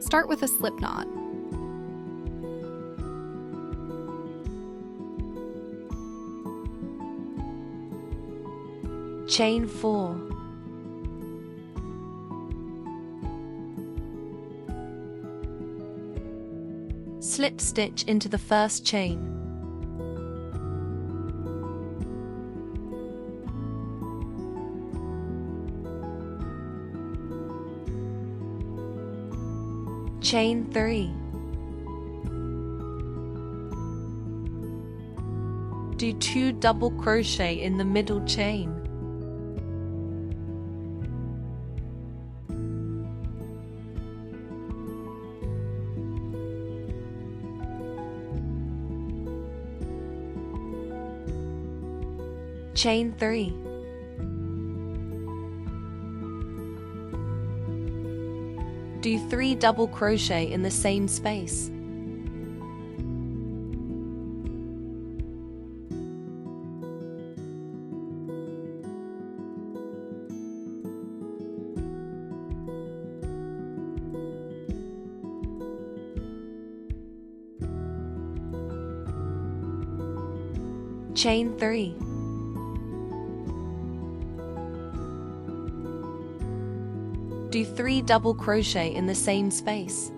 Start with a slip knot. Chain 4. Slip stitch into the first chain. Chain 3. Do 2 double crochet in the middle chain. Chain 3. Do 3 double crochet in the same space. Chain 3. Do 3 double crochet in the same space.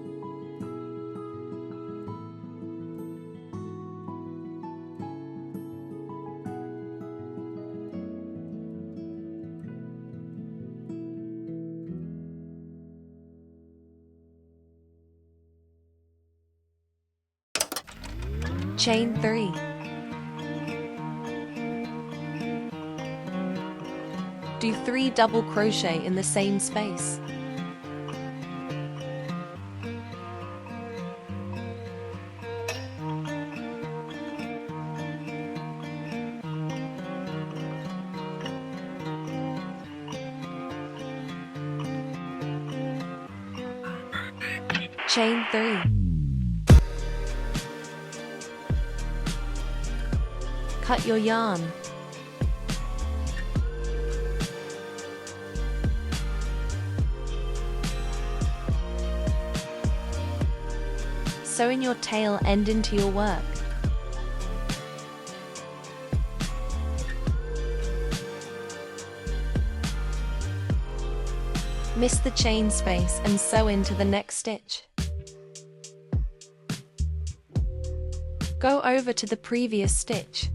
Chain 3. Do 3 double crochet in the same space. Chain 3. Cut your yarn. Sew in your tail end into your work. Miss the chain space and sew into the next stitch. Go over to the previous stitch.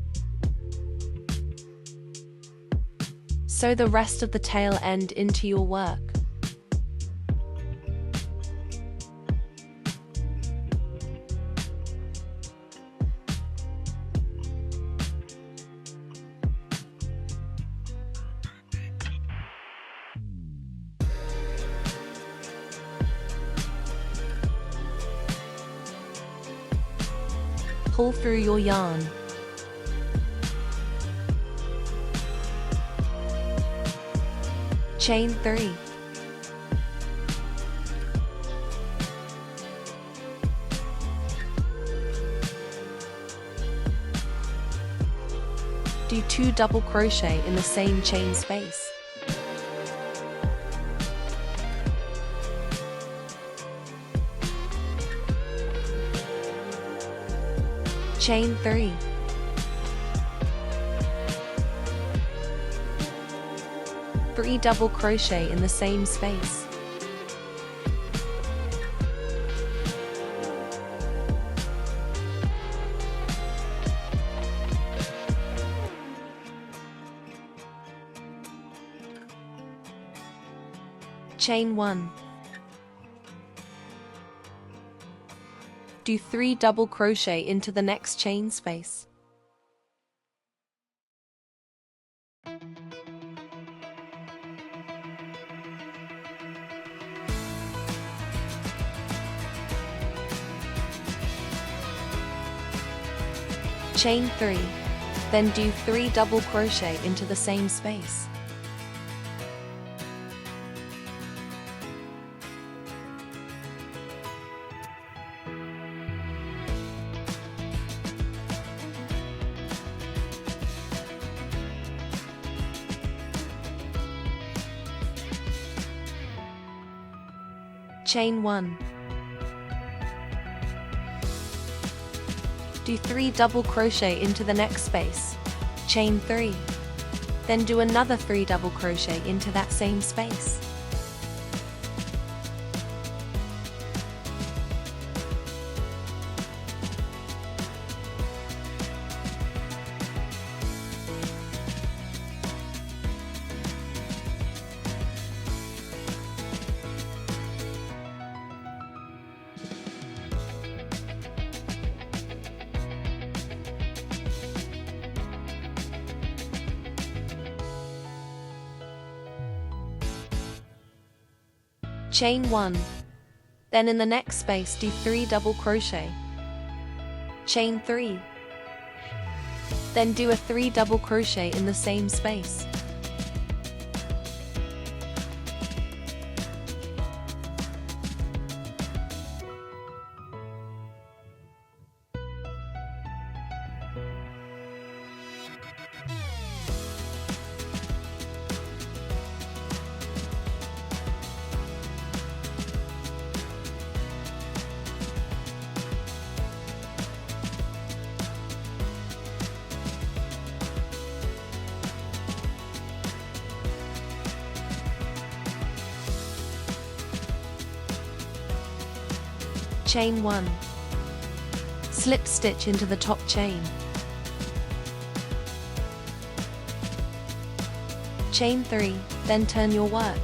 Sew the rest of the tail end into your work. Pull through your yarn. Chain 3. Do 2 double crochet in the same chain space. Chain 3. Three double crochet in the same space. Chain 1. Do 3 double crochet into the next chain space. Chain 3. Then do 3 double crochet into the same space. Chain 1. Do 3 double crochet into the next space, chain 3. Then do another 3 double crochet into that same space. Chain 1. Then in the next space do 3 double crochet. Chain 3. Then do a 3 double crochet in the same space. Chain 1. Slip stitch into the top chain. Chain 3, then turn your work.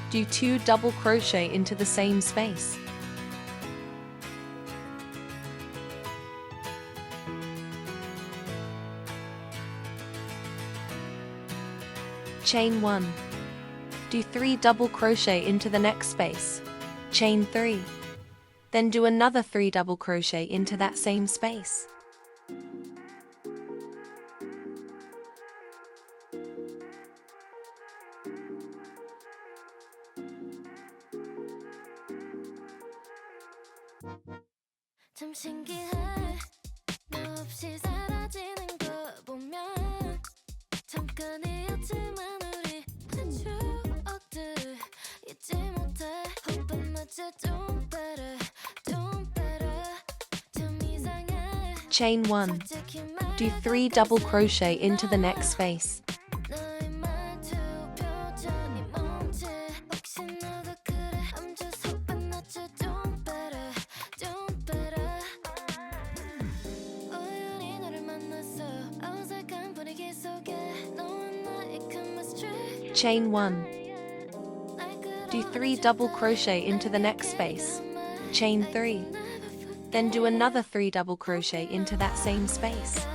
Do 2 double crochet into the same space. Chain 1. Do 3 double crochet into the next space. Chain 3. Then do another 3 double crochet into that same space. 참 신기해 너 없이 사라지는 거 보면 잠깐이었지만 우리 그 추억들을 잊지 못해 오빠마저 don't better 참 이상해 Chain 1. Do 3 double crochet into the next space. 너의 말투 표정이 멈춰 혹시 너도 그래 I'm just hoping that you don't better 우연히 너를 만났어 어색한 분위기 속에 너와 나의 chemistry Chain 1. Do 3 double crochet into the next space. Chain 3. Then do another 3 double crochet into that same space.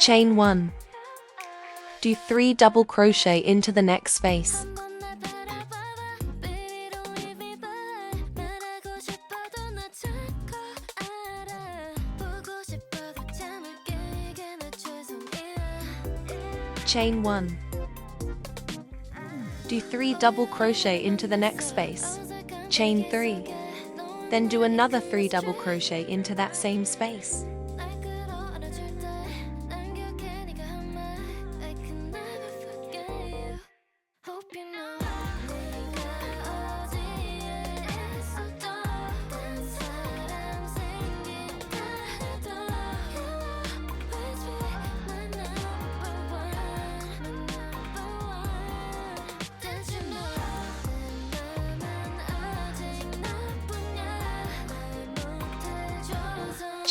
Chain 1. Do 3 double crochet into the next space. Chain 1. Do 3 double crochet into the next space. Chain 3. Then do another 3 double crochet into that same space.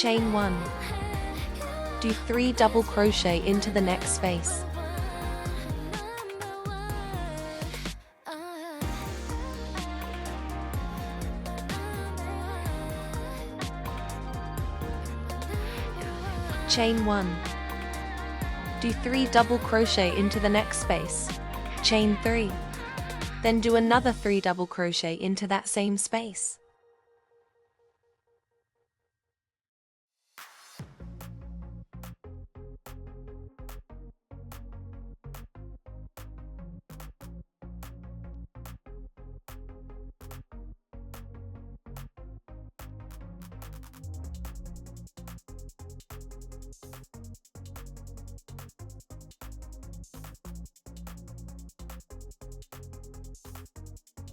Chain 1. Do 3 double crochet into the next space. Chain 1. Do 3 double crochet into the next space. Chain 3. Then do another 3 double crochet into that same space.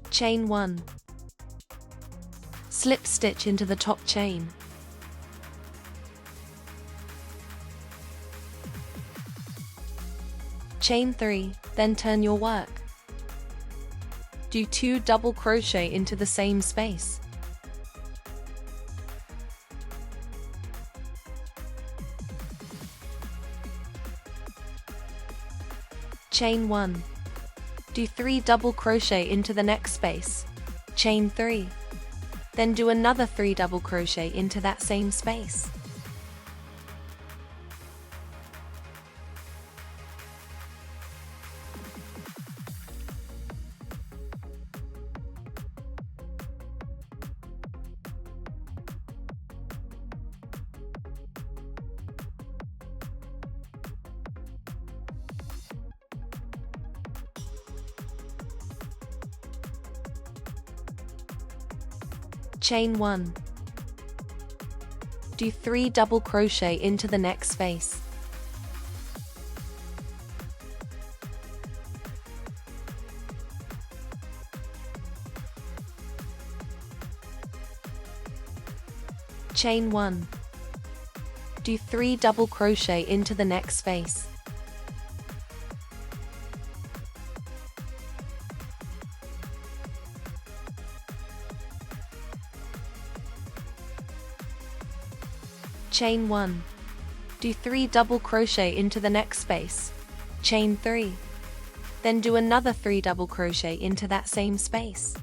Chain 1. Slip stitch into the top chain. Chain 3, then turn your work. Do 2 double crochet into the same space. Chain 1. Do 3 double crochet into the next space. Chain 3. Then do another 3 double crochet into that same space. Chain 1. Do 3 double crochet into the next space. Chain 1. Do 3 double crochet into the next space. Chain 1. Do 3 double crochet into the next space. Chain 3. Then do another 3 double crochet into that same space.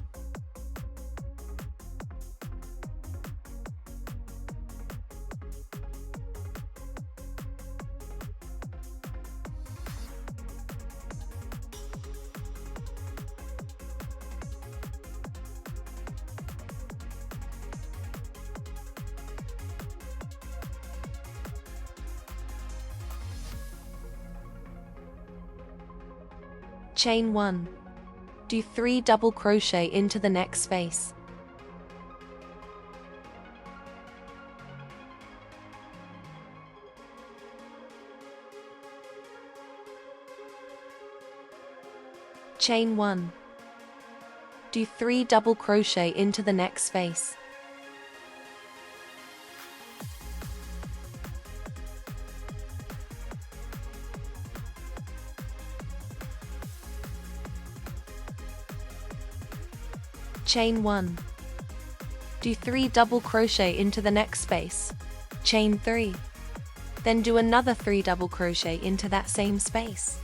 Chain 1. Do 3 double crochet into the next space. Chain 1. Do 3 double crochet into the next space. Chain 1. Do 3 double crochet into the next space. Chain 3. Then do another 3 double crochet into that same space.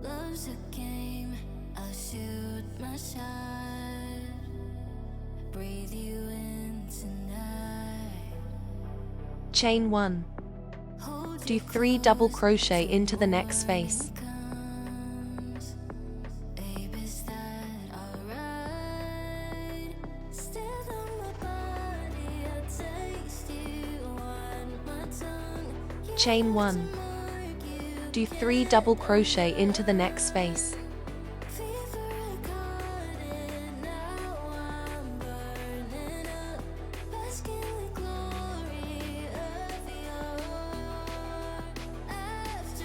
Love's a game, I'll shoot my shot. Breathe you in tonight. Chain 1. Do 3 double crochet into the next space. Chain 1. Do 3 double crochet into the next space.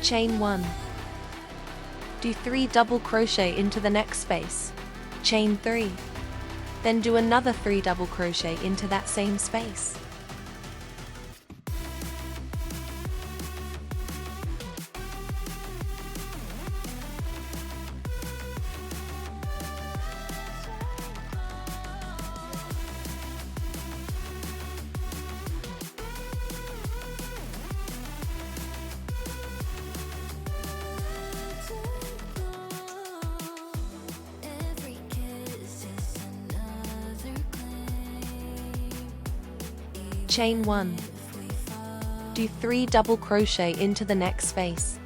Chain 1. Do 3 double crochet into the next space. Chain 3. Then do another 3 double crochet into that same space. Chain 1. Do 3 double crochet into the next space.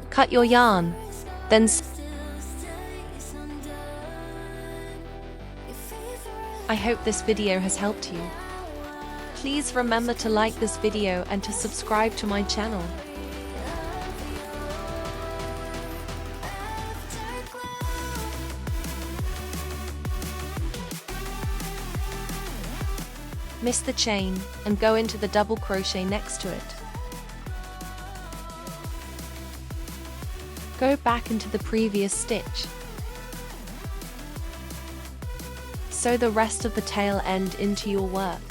Cut your yarn, then I hope this video has helped you. Please remember to like this video and to subscribe to my channel. Miss the chain and go into the double crochet next to it. Go back into the previous stitch. Sew the rest of the tail end into your work.